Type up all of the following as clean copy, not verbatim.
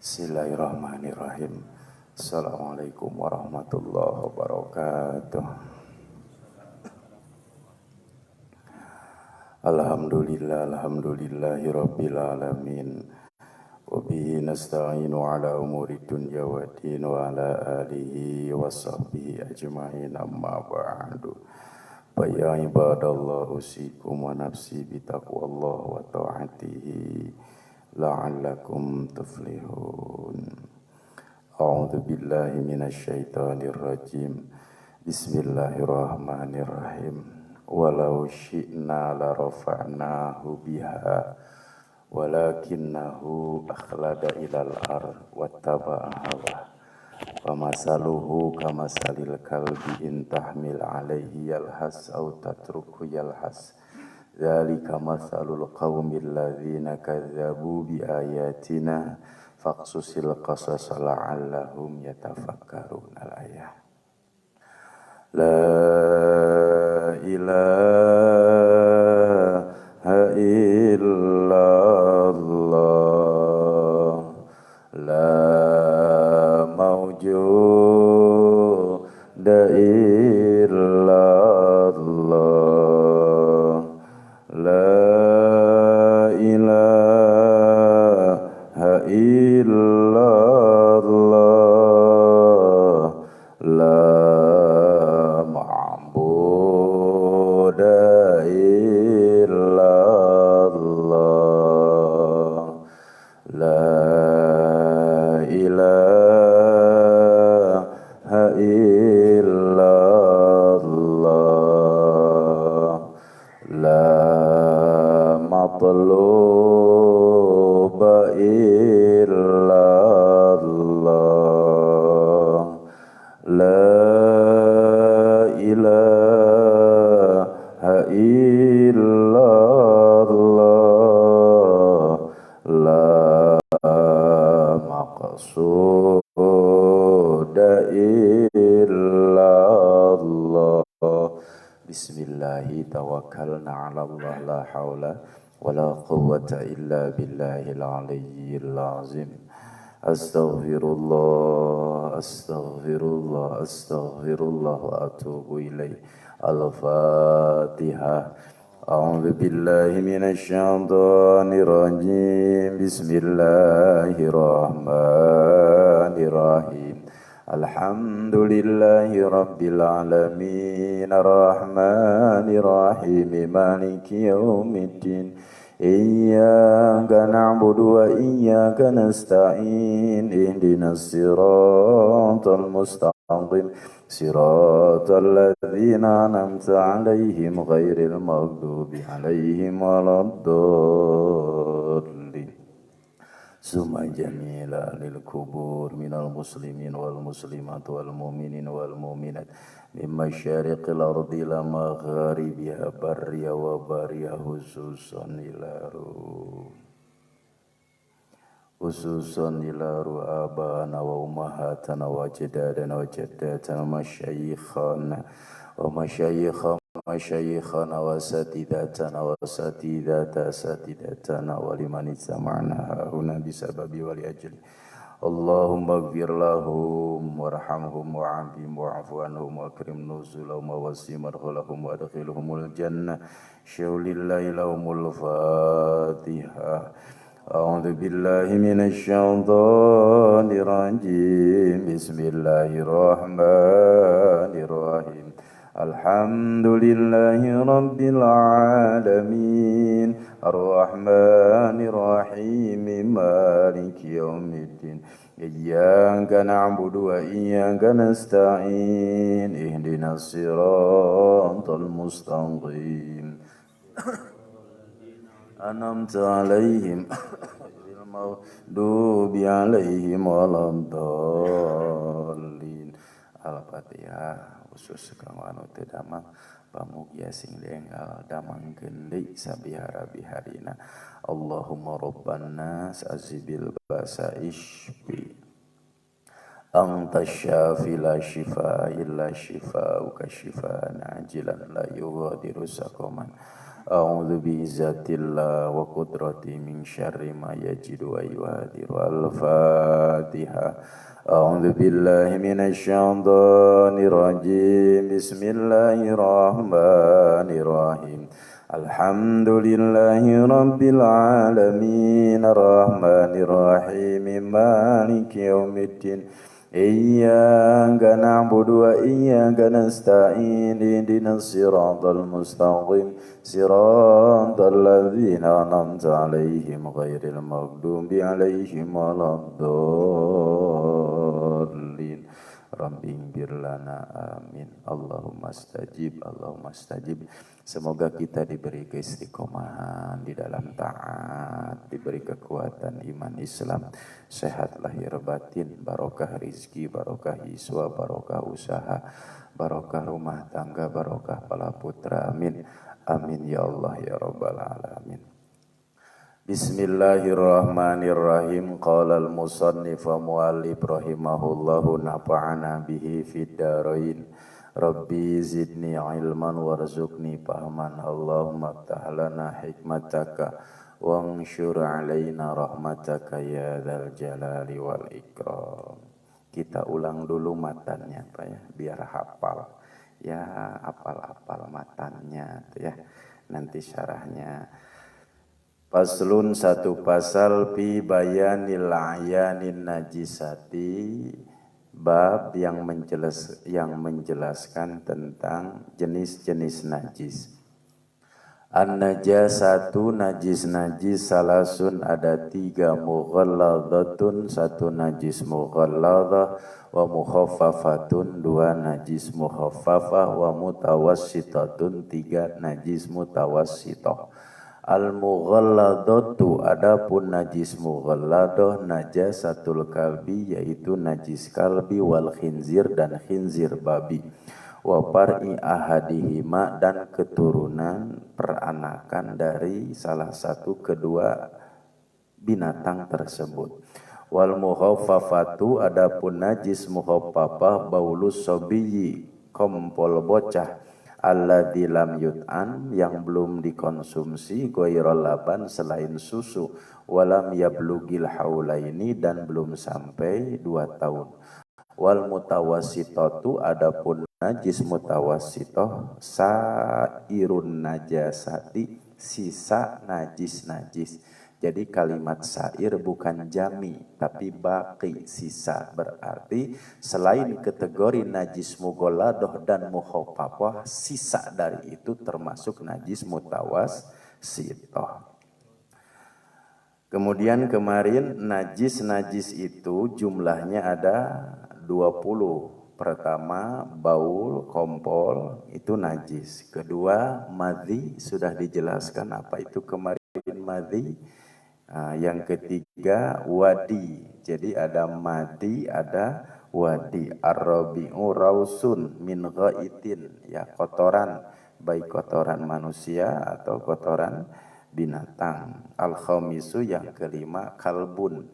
Bismillahirrahmanirrahim. Assalamualaikum warahmatullahi wabarakatuh. Alhamdulillahi rabbil alamin. Wa bihi nasta'inu ala umuri dunya waddin wa ala alihi wa sahbihi ajma'in amma ba'du. Ya ibadallah usikum wa nafsi bitaqwallah wa ta'atihi la'allakum tuflihun. A'udzu billahi minasyaitonir rajim. Bismillahirrahmanirrahim. Walau syi'na la rafa'nahu biha walakinnahu akhlada ilal ard wattaba'a hawa. Wa masaluhu kamasalil kalbi in tahmil alaihi yalhas aw tatruku yalhas. Dzalika masalul qaumil ladzina kadzdzabu biayatina faqsusil qasas la'allahum yatafakkarun. Al-ayah. La ilaha illallah la mawjuda illallah la ilaha illallah la ma'buda illallah la ilaha illallah la matluba illallah la ilaha illallah la maqsuda illallah. Bismillahi tawakkalna ala Allah la hawla wa la quwwata illa billahil aliyyil azim. Astaghfirullah, astaghfirullah, astaghfirullah wa atubu ilaih. Al-Fatihah. A'udzu billahi minasy syaithanir rajim. Bismillahirrahmanirrahim. Alhamdulillahi rabbil alamin. Ar-Rahmanir Rahim. Maliki yaumiddin. Iyyaka na'budu wa iyyaka nasta'in. Ihdinas siratal mustaqim. Siratal ladzina an'amta 'alaihim ghairil maghdubi 'alaihim waladdallin. Summa jamila lil kubur minal muslimin wal muslimat wal mu'minin wal mu'minat min masyariqil ardi ila magharibiha barriya wa bariya hususan ilaru abana wa ummahatana wa ajdadana wa jaddatana wa masyayikhana wa masyayikhana wa satidatana wa satidatana wa liman istama'na huna bisababi wali ajli. Allahumma ighfir lahum warhamhum wa'afihim wa'fu anhum wa akrim nuzulahum wa wasi' madkhalahum wa adkhilhumul jannah. Syaulillahi lahumul Fatihah. A'udzu billahi minasy syaithanir rajim. Bismillahirrahmanirrahim. Alhamdulillahi rabbil alamin. Ar-Rahmanir Rahim. Maliki yaumiddin. Iyyaka na'budu wa iyyaka nasta'in. Ihdinas siratal mustaqim. An'amta 'alaihim ghairil maghdubi 'alaihim waladdallin. Al-Fatihah. Khusus kanggo anu teu damang pamugia sing dienggal damangkeun deui sabihara-biharina. Allahumma rabban nas azibil ba'sa ishfi anta syafi la shifaa illa shifaa'uka shifaa'an ajilan la yughadiru saqaman. A'udzu bi'izzatillah wa qudrati min syarri ma yajidu wa yuhadiru. Al-Fatihah. A'udzu billahi minasy syaithanir rajim. Bismillahirrahmanirrahim. Alhamdulillahi rabbil alamin. Ar-Rahmanir Rahim. Maliki yaumiddin. Iyyaka na'budu wa iyyaka nasta'in. Ihdinas siratal mustaqim. Siratal ladzina an'amta 'alaihim ghairil maghdubi 'alaihim waladdallin. Rabbi ighfir lana, amin. Allahumma stajib, Allahumma stajib. Semoga kita diberi keistiqomahan di dalam taat, diberi kekuatan iman Islam, sehat lahir batin, barokah rizki, barokah iswa, barokah usaha, barokah rumah tangga, barokah pala putra, amin. Amin ya Allah ya Rabbal alamin. Bismillahirrahmanirrahim. Qala al-musannif wa mu'allif rahimahullahu nafa'ana bihi fid dharain. Rabbi zidni ilman warzuqni fahman. Allahumma aftah lana hikmataka wanshur alaina rahmataka ya dzal jalali wal ikram. Kita ulang dulu matannya Pak ya, biar hafal. Ya, hafal-hafal matannya tuh ya. Nanti syarahnya. Faslun, satu pasal fi bayanil ayanin najisati, bab yang menjelaskan tentang jenis-jenis najis. An-najasatu, najis-najis, salasun ada 3, mughalladatun, 1 najis mughalladah, wa mukhaffafatun, 2 najis mukhaffafah, wa mutawassitatun, 3 najis mutawassitah. Al-mughalladatu, adapun najis mughalladah, najasatul kalbi, yaitu najis kalbi, wal khinzir, dan khinzir babi, wa far'i ahadihima, dan keturunan peranakan dari salah satu kedua binatang tersebut. Wal mukhaffafatu, adapun najis mukhaffafah, baulus sabiyyi, kompol bocah, alladzi lam yut'an, yang belum dikonsumsi, ghairal laban, selain susu, walam yablugil haulaini, dan belum sampai 2 tahun. Wal mutawassitatu, adapun najis mutawassithah, sairun najasati, sisa najis-najis. Jadi kalimat sair bukan jami, tapi baqi, sisa. Berarti selain kategori najis mughalladah dan mukhaffafah, sisa dari itu termasuk najis mutawassithah. Kemudian kemarin najis-najis itu jumlahnya ada 20. Pertama, baul, kompol, itu najis. Kedua, madhi, sudah dijelaskan apa itu kemarin madhi. Yang ketiga, wadi. Jadi ada madhi, ada wadi. Ar-rabi'u rausun min ghaitin, ya, kotoran, baik kotoran manusia atau kotoran binatang. Al-khamisu, yang kelima, kalbun.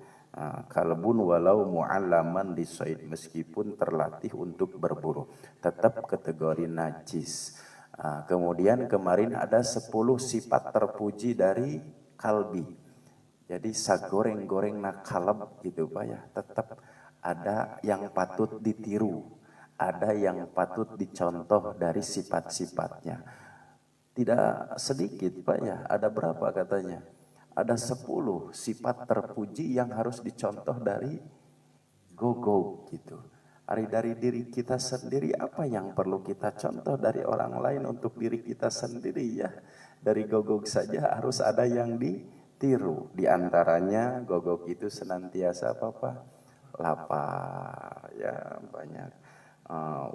Kalbun walau mu'allaman lisaid, meskipun terlatih untuk berburu, tetap kategori najis. Kemudian kemarin ada 10 sifat terpuji dari kalbi. Jadi sagoreng-goreng nak kalb gitu Pak ya, tetap ada yang patut ditiru, ada yang patut dicontoh dari sifat-sifatnya. Tidak sedikit Pak ya, ada berapa katanya? Ada 10 sifat terpuji yang harus dicontoh dari gogok gitu. Dari diri kita sendiri, apa yang perlu kita contoh dari orang lain untuk diri kita sendiri ya. Dari gogok saja harus ada yang ditiru. Di antaranya gogok itu senantiasa apa? Lapar ya, banyak.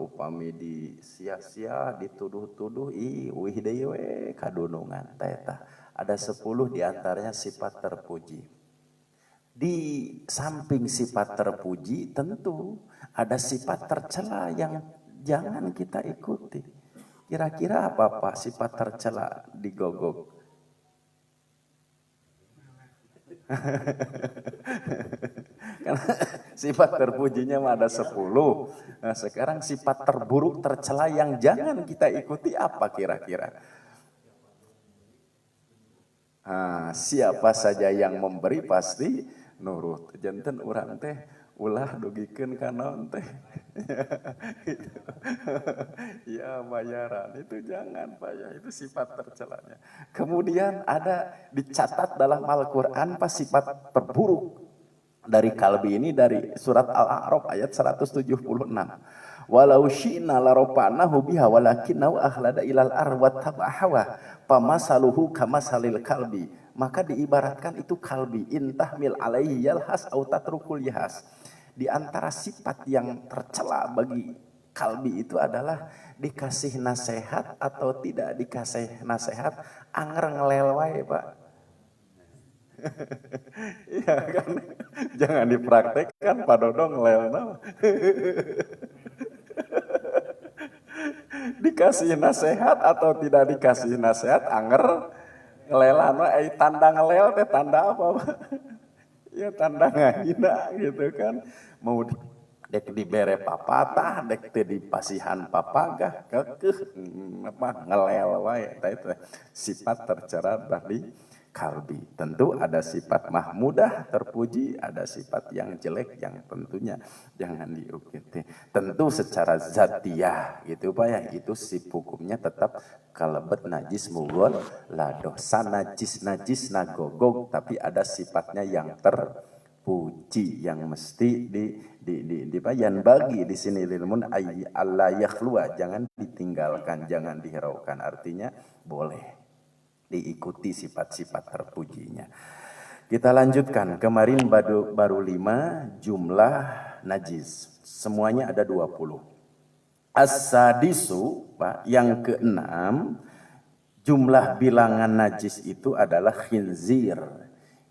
Upami di sia-sia, dituduh-tuduh, wih dewe kadunungan taeta. Ada 10 diantaranya sifat terpuji. Di samping sifat terpuji tentu ada sifat tercela yang jangan kita ikuti. Kira-kira apa Pak sifat tercela di gogok? Karena sifat terpujinya ada 10. Nah, sekarang sifat terburuk tercela yang jangan kita ikuti apa kira-kira? Siapa saja yang memberi pasti nurut. Janten urang teh ulah dugikeun ka naon teh. Ya bayaran itu jangan Pak ya, itu sifat tercelanya. Kemudian ada dicatat dalam Al-Qur'an pas sifat terburuk dari kalbi ini dari surat Al-A'raf ayat 176. Walau syi'na larafa'nahu biha walakinnahu akhlada ilal arwat tabahawa pamasaluhu kamasalil kalbi. Maka diibaratkan itu kalbi, intahmil alaihi yalhas au tatrukul yahas. Di antara sifat yang tercela bagi kalbi itu adalah dikasih nasihat atau tidak dikasih nasihat, anger ngelel wae Pak. Iya kan, jangan dipraktekkan Pak Dodong ngelel. Dikasih nasihat atau tidak dikasih nasihat, anger ngelelan, tanda ngelel teh tanda apa Pak? Ya tanda ngahina gitu kan. Mau dek dibere papatah, dek teu dipasihan papagah, kekeh apa ngelel wae. Itu sifat tercela dari kalbi. Tentu ada sifat mahmudah, terpuji, ada sifat yang jelek yang tentunya jangan diukiti. Tentu secara zatiyah gitu Pak ya, itu sif hukumnya tetap kalebet najis mughal lah dosa najis nagogog, tapi ada sifatnya yang terpuji yang mesti dibayan bagi di sini ilmun Allah yakhlua, jangan ditinggalkan, jangan dihiraukan, artinya boleh diikuti sifat-sifat terpujinya. Kita lanjutkan, kemarin baru 5 jumlah najis, semuanya ada 20. As-sadisu, Pak, yang ke-6 jumlah bilangan najis itu adalah khinzir.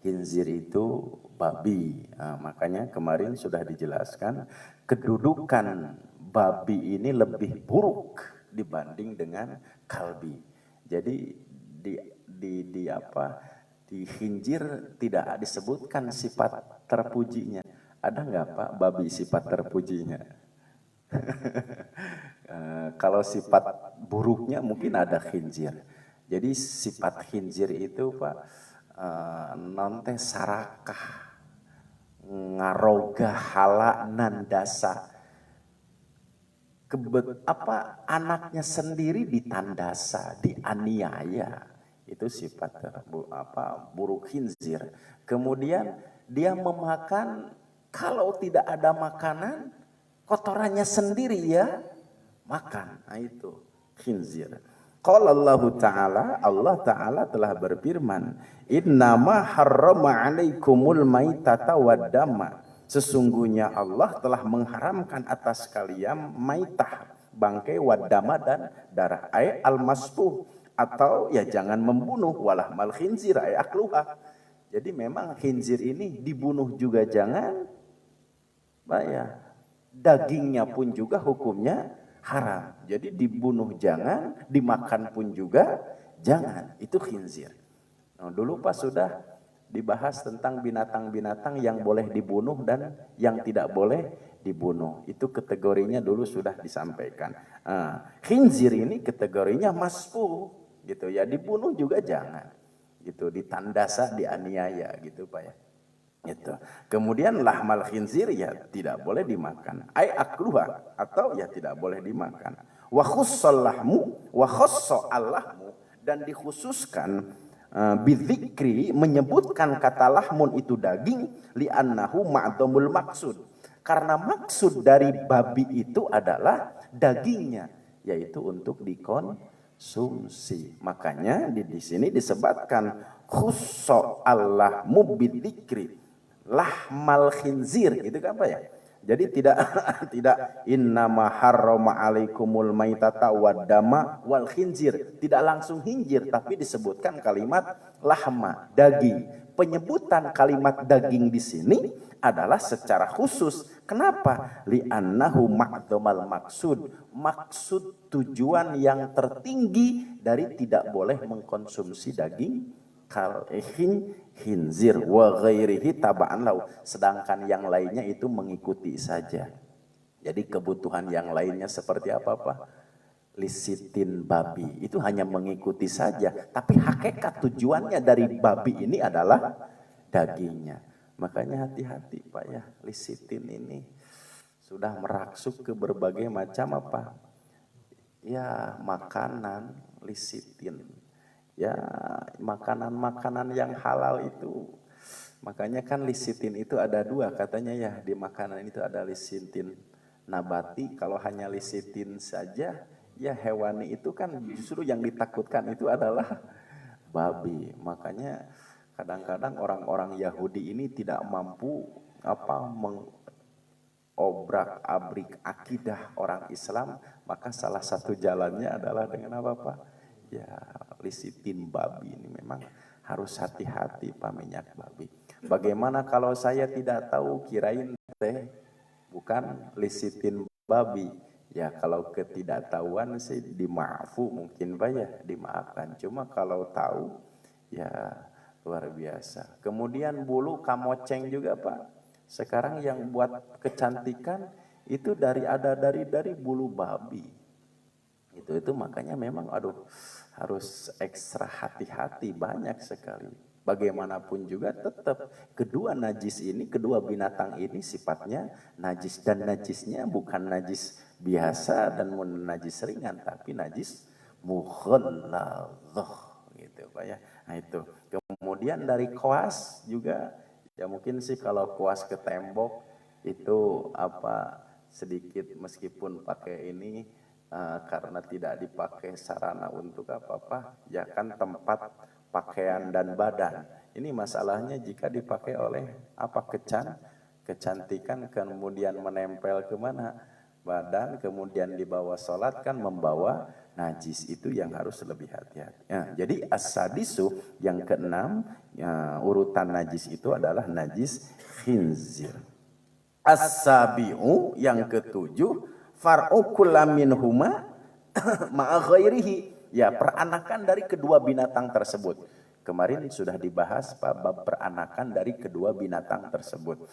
Khinzir itu babi. Makanya kemarin sudah dijelaskan kedudukan babi ini lebih buruk dibanding dengan kalbi. Jadi di khinzir tidak disebutkan sifat terpujinya. Ada nggak Pak babi sifat terpujinya? Kalau sifat buruknya mungkin ada khinzir. Jadi sifat khinzir itu Pak nonte sarakah, ngaroga, hala, nandasa. Anaknya sendiri ditandasa, dianiaya. Itu sifat buruk khinzir. Kemudian dia memakan, kalau tidak ada makanan, kotorannya sendiri ya makan. Nah itu khinzir. Qala Allah Ta'ala telah berfirman, innama harrama alaikumul maitata waddama. Sesungguhnya Allah telah mengharamkan atas kalian maitah, bangkai, waddama, dan darah. Al-masfuh, atau ya jangan membunuh, walah mal khinzir akluha. Jadi memang khinzir ini dibunuh juga jangan, ya, dagingnya pun juga hukumnya haram. Jadi dibunuh jangan, dimakan pun juga jangan. Itu khinzir. Nah, dulu Pak sudah dibahas tentang binatang-binatang yang boleh dibunuh dan yang tidak boleh dibunuh. Itu kategorinya dulu sudah disampaikan. Khinzir ini kategorinya masfuh. Gitu ya, dibunuh juga jangan, gitu, ditandasa, dianiaya, gitu Pak ya, gitu. Kemudian lahmal khinzir ya tidak boleh dimakan, akluha, atau ya tidak boleh dimakan. Wa khussalahmu wa khassalahmu, dan dikhususkan bidzikri, menyebutkan kata lahmun itu daging, li'annahu ma'dhamul maksud, karena maksud dari babi itu adalah dagingnya, yaitu untuk dikonsumsi. Makanya di sini disebutkan khusso Allah mubidzikri lahmal khinzir, gitu kan Pak ya. Jadi tidak innama harrama alaikumul maitata waddama wal khinzir, tidak langsung khinzir, tapi disebutkan kalimat lahma, daging. Penyebutan kalimat daging di sini adalah secara khusus. Kenapa? Li'annahu ma'dhamal maksud. Maksud tujuan yang tertinggi dari tidak boleh mengkonsumsi daging khinzir wa ghairihi taba'an lau. Sedangkan yang lainnya itu mengikuti saja. Jadi kebutuhan yang lainnya seperti apa Pak? lisitin babi. Itu hanya mengikuti saja. Tapi hakikat tujuannya dari babi ini adalah dagingnya. Makanya hati-hati Pak ya, lisitin ini sudah meraksuk ke berbagai macam apa? Ya makanan lisitin. Ya makanan-makanan yang halal itu. Makanya kan lisitin itu ada dua katanya ya, di makanan itu ada lisitin nabati. Kalau hanya lisitin saja, ya hewani itu kan justru yang ditakutkan itu adalah babi. Makanya kadang-kadang orang-orang Yahudi ini tidak mampu mengobrak-abrik akidah orang Islam, maka salah satu jalannya adalah dengan apa Pak? Ya lisitin babi ini memang harus hati-hati Pak, minyak babi. Bagaimana kalau saya tidak tahu, kirain teh bukan lisitin babi. Ya kalau ketidaktahuan sih dimaafu mungkin Pak ya, dimaafkan. Cuma kalau tahu ya luar biasa. Kemudian bulu kamoceng juga Pak. Sekarang yang buat kecantikan itu dari bulu babi. Itu makanya memang harus ekstra hati-hati, banyak sekali. Bagaimanapun juga tetap kedua binatang ini sifatnya najis, dan najisnya bukan najis biasa dan najis ringan, tapi najis mughalladhah gitu Pak ya. Nah itu. Kemudian dari koas juga ya mungkin sih kalau koas ke tembok itu sedikit meskipun pakai ini karena tidak dipakai sarana untuk apa-apa, ya kan tempat pakaian dan badan. Ini masalahnya jika dipakai oleh kecantikan, kemudian menempel kemana? Badan, kemudian dibawa sholat kan membawa najis, itu yang harus lebih hati-hati. Ya, jadi as-sadisu yang keenam, ya, urutan najis itu adalah najis khinzir. As-sabi'u yang ketujuh, far'u kullamin huma ma'a ghairihi, ya peranakan dari kedua binatang tersebut. Kemarin sudah dibahas bab peranakan dari kedua binatang tersebut.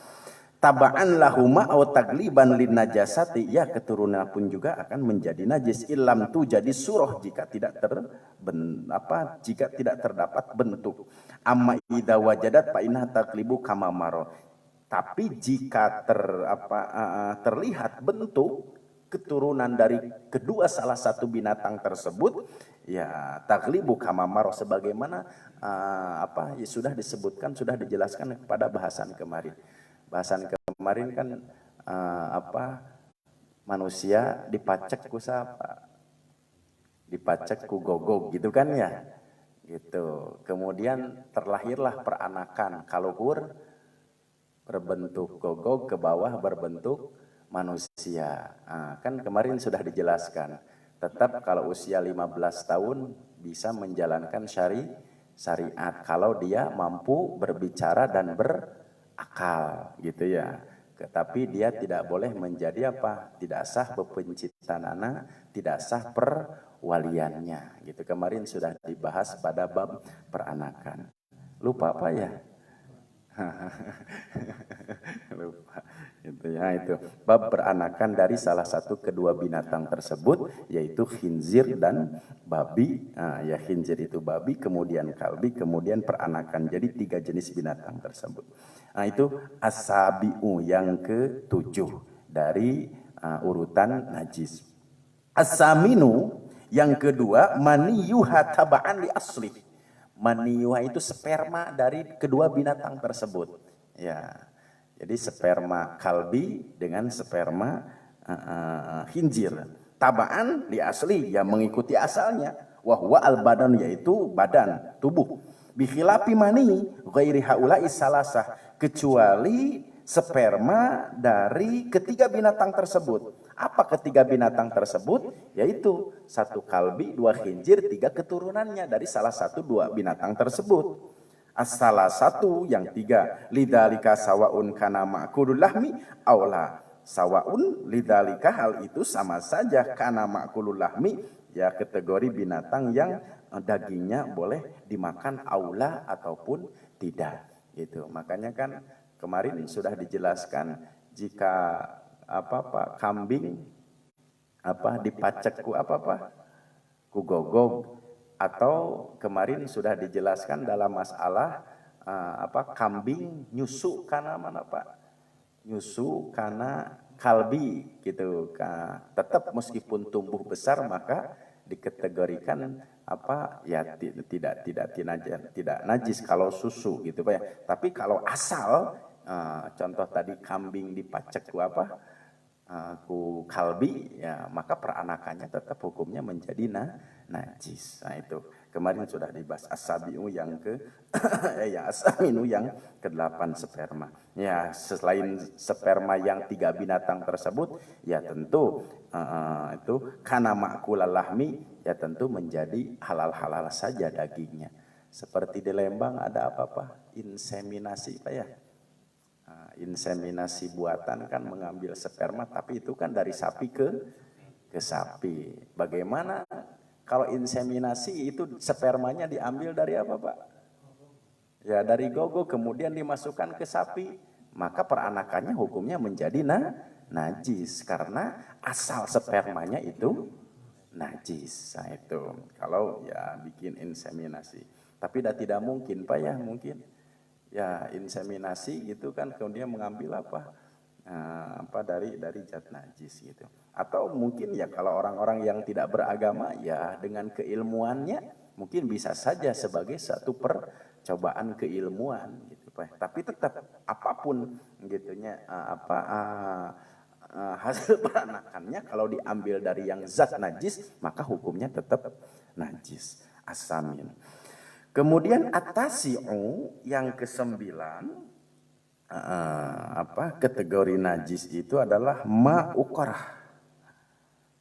Taba'an lahuma au tagliban lin najasati, ya keturunan pun juga akan menjadi najis illam tu jadi surah jika tidak terdapat bentuk. Amma idza wajadat fa inna taglibu kama maro. Tapi jika terlihat bentuk keturunan dari kedua salah satu binatang tersebut, ya taglibu kama maro sebagaimana ya sudah disebutkan, sudah dijelaskan pada bahasan kemarin. Bahasan kemarin kan manusia dipacek ku siapa? Dipacek ku gogog gitu kan ya. Gitu. Kemudian terlahirlah peranakan, kaluhur berbentuk gogog, ke bawah berbentuk manusia. Kan kemarin sudah dijelaskan. Tetap kalau usia 15 tahun bisa menjalankan syariat kalau dia mampu berbicara dan berakal gitu ya. Tetapi dia tidak boleh menjadi tidak sah bepencitanana, tidak sah perwaliannya gitu. Kemarin sudah dibahas pada bab peranakan. Lupa apa ya? Lupa itu bab peranakan dari salah satu kedua binatang tersebut, yaitu khinzir dan babi. Ya khinzir itu babi, kemudian kalbi, kemudian peranakan, jadi 3 jenis binatang tersebut. Itu as-sabi'u yang ke-7 dari urutan najis. As-saminu yang kedua, maniyuha taba'an li asli. Maniyuha itu sperma dari kedua binatang tersebut. Ya, jadi sperma kalbi dengan sperma khinzir. Tabaan li asli, ya mengikuti asalnya. Wahwa al-badan, yaitu badan, tubuh. Bikhilapi mani ghairi haula'i salasah, kecuali sperma dari ketiga binatang tersebut. Apa ketiga binatang tersebut? Yaitu 1 kalbi, 2 khinzir, 3 keturunannya dari salah satu 2 binatang tersebut. Salah satu yang 3, lidzalika sawaun kana ma'kulul lahmi aula. Sawaun lidzalika, hal itu sama saja, kana ma'kulul lahmi, ya kategori binatang yang dagingnya boleh dimakan aula ataupun tidak. Gitu. Makanya kan kemarin sudah dijelaskan jika kambing dipacek ku ku gogog, atau kemarin sudah dijelaskan dalam masalah kambing nyusu karena mana Pak? Nyusu karena kalbi gitu. Tetap meskipun tumbuh besar maka dikategorikan tidak najis kalau susu gitu Pak ya. Tapi kalau asal contoh tadi kambing dipacek ku ku kalbi ya, maka peranakannya tetap hukumnya menjadi najis. Nah itu kemarin sudah dibahas asabiu yang ke asaminu yang ke-8 sperma. Ya selain sperma yang 3 binatang tersebut ya tentu itu kana ma'kulal lahmi ya tentu menjadi halal-halal saja dagingnya. Seperti di Lembang ada inseminasi Pak ya. Inseminasi buatan kan mengambil sperma, tapi itu kan dari sapi ke sapi. Bagaimana kalau inseminasi itu spermanya diambil dari apa Pak? Ya dari gogo kemudian dimasukkan ke sapi, maka peranakannya hukumnya menjadi najis karena asal spermanya itu najis. Nah itu kalau ya bikin inseminasi. Tapi tidak mungkin Pak ya, mungkin ya inseminasi gitu kan kemudian mengambil dari zat najis gitu. Atau mungkin ya kalau orang-orang yang tidak beragama ya dengan keilmuannya mungkin bisa saja sebagai satu percobaan keilmuan gitu Pak. Tapi tetap apapun gitunya hasil peranakannya kalau diambil dari yang zat najis maka hukumnya tetap najis. Asamin. Kemudian atasi'u yang ke-9 kategori najis itu adalah ma'uqarah.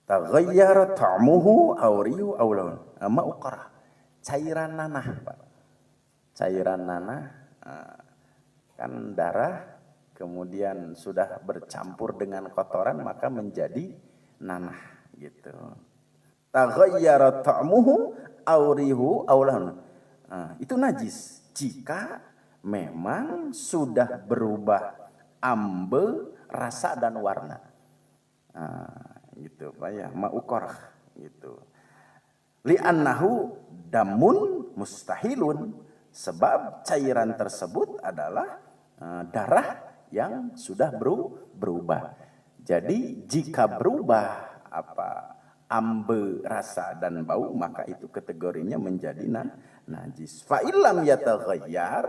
Taghayyara ta'muhu aw rihu aw laun. Ma'uqarah. Cairan nanah, Pak. Cairan nanah kan darah kemudian sudah bercampur dengan kotoran maka menjadi nanah gitu. Taghayyara ta'muhu aw rihu aw laun. Itu najis jika memang sudah berubah ambe, rasa dan warna. Gitu Pak ya, ma'uqarah gitu. Li'annahu damun mustahilun, sebab cairan tersebut adalah darah yang sudah berubah. Jadi jika berubah ambe, rasa dan bau maka itu kategorinya menjadi najis. Fa illam yataghayyar,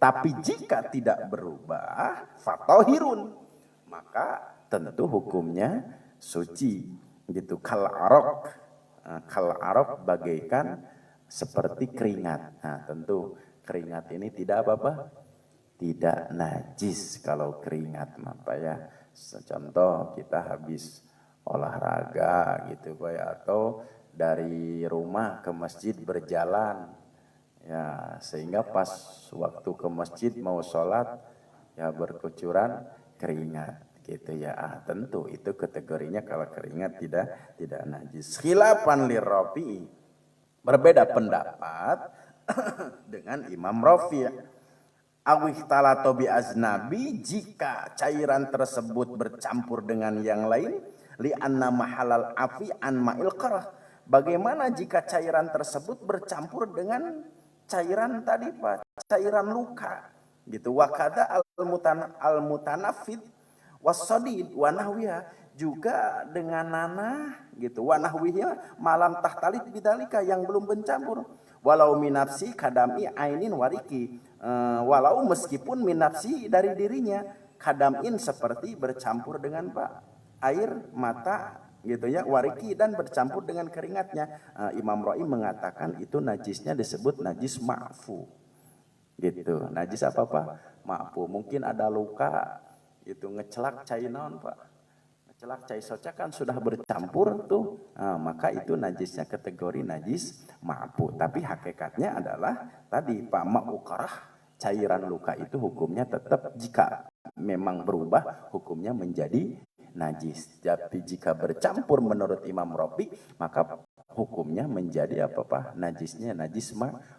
tapi jika tidak berubah, fatahirun, maka tentu hukumnya suci gitu. Kal araq bagaikan seperti keringat. Nah, tentu keringat ini tidak tidak najis kalau keringat Pak ya. Contoh kita habis olahraga gitu Pak ya, atau dari rumah ke masjid berjalan ya, sehingga pas waktu ke masjid mau sholat ya berkucuran keringat gitu ya. Tentu itu kategorinya kalau keringat tidak najis. Khilafan lirrafi, berbeda pendapat dengan Imam Rafi'. Awih talato bi aznabi, jika cairan tersebut bercampur dengan yang lain, li anna mahalal afi an ma'il qarah. Bagaimana jika cairan tersebut bercampur dengan cairan tadi Pak, cairan luka gitu. Wa kada al mutanafid wasadid wa nahwiha, juga dengan nanah gitu. Wa nahwiha malam tahtalit bidalika, yang belum bercampur. Walau minapsi kadami ainin wariki, walau meskipun minapsi dari dirinya, kadamin seperti bercampur dengan air mata gitu ya, wariki dan bercampur dengan keringatnya. Imam Ra'i mengatakan itu najisnya disebut najis ma'fu gitu. Najis ma'fu. Mungkin ada luka itu ngecelak cai naon Pak, celak cai soca kan sudah bercampur tuh, maka itu najisnya kategori najis ma'fu. Tapi hakikatnya adalah tadi Pak, ma'uqarah, cairan luka itu hukumnya tetap jika memang berubah hukumnya menjadi najis. Tapi jika bercampur menurut Imam Rafi maka hukumnya menjadi najisnya najis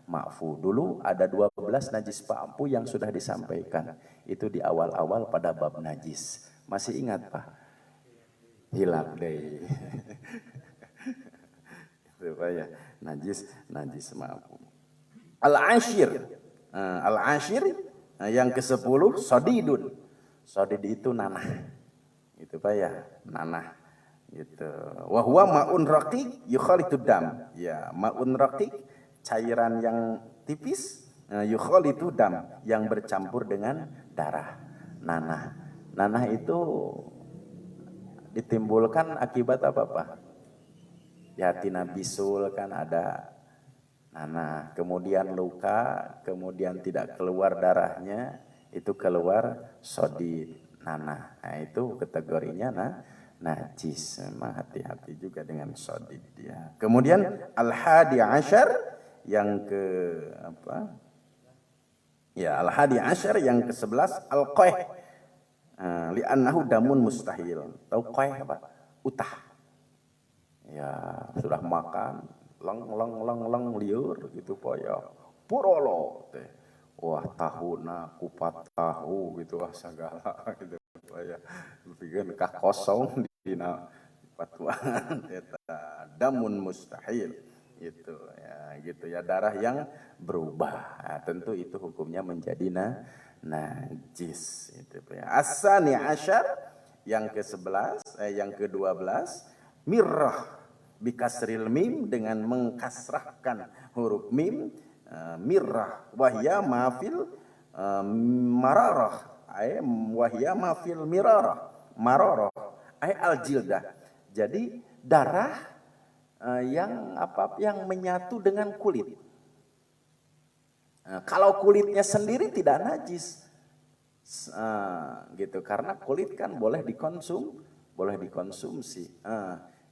ma'fu. Dulu ada 12 najis ma'fu yang sudah disampaikan itu di awal-awal pada bab najis. Masih ingat Pak? hilap deh. Supaya najis maaf. Al-ashir yang ke-10 sodidun. Sodid itu nanah. Itu Pak ya, nanah. Gitu. Wa huwa ma'un raqiq yukhalitud dam. Ya, ma'un raqiq cairan yang tipis yukhalitud dam yang bercampur dengan darah. Nanah itu ditimbulkan akibat apa Pak? Yatina bisul kan ada nanah, kemudian luka, kemudian tidak keluar darahnya, itu keluar sodid nanah. Nah, itu kategorinya najis. Memang hati-hati juga dengan sodid ya. Kemudian al-hadi asyar yang ke apa? Ya, al-hadi asyar yang ke-11 al-qayh. Li'annahu damun mustahil. Tahu qayh apa? Utah. Ya, sudah makan lang liur gitu po ya. Purolo teh. Wah, tahuna kupat tahu gitu segala gitu po ya. Bikin kah kosong dina patuan eta damun mustahil gitu ya darah yang berubah. Nah, tentu itu hukumnya menjadi najis itu ya. As-sani asyar yang ke-11 yang ke-12 mirrah bikasril mim dengan mengkasrahkan huruf mim mirrah wahya mafil mararah wahya mafil mararah al jildah. Jadi darah yang menyatu dengan kulit. Kalau kulitnya sendiri tidak najis gitu karena kulit kan boleh dikonsumsi.